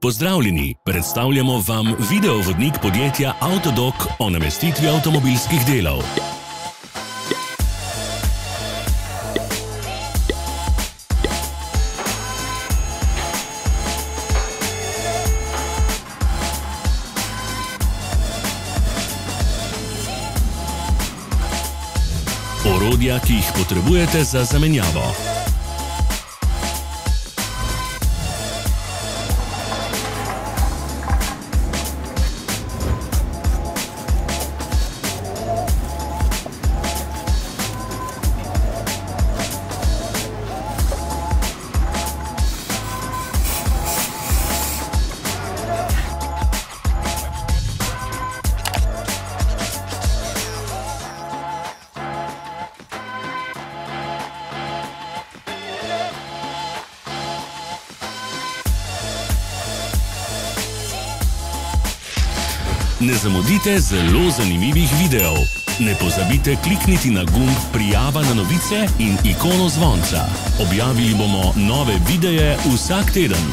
Pozdravljeni, predstavljamo vam videovodnik podjetja Avtodok o namestitvi avtomobilskih delov. Orodja, ki jih potrebujete za zamenjavo. Ne zamudite zelo zanimivih videov. Ne pozabite klikniti na gumb Prijava na novice in ikono zvonca. Objavili bomo nove videe vsak teden.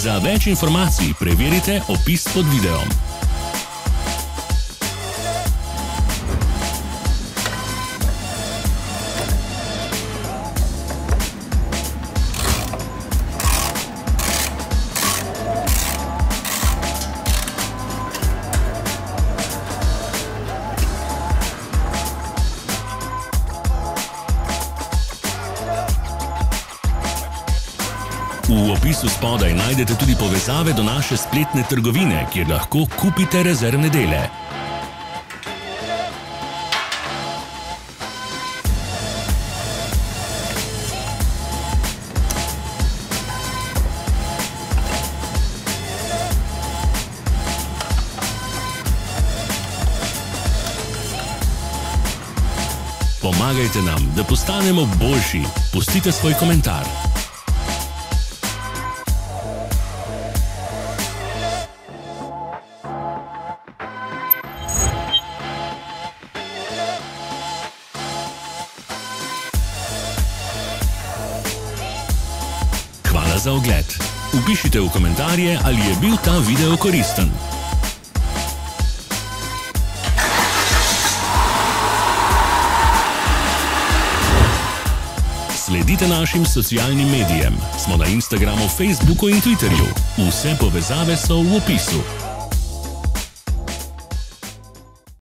Za več informacij preverite opis pod videom. V opisu spodaj najdete tudi povezave do naše spletne trgovine, kjer lahko kupite rezervne dele. Pomagajte nam, da postanemo boljši. Pustite svoj komentar. Hvala za ogled. Vpišite v komentarje, ali je bil ta video koristen. Sledite našim socialnim medijem. Smo na Instagramu, Facebooku in Twitterju. Vse povezave so v opisu.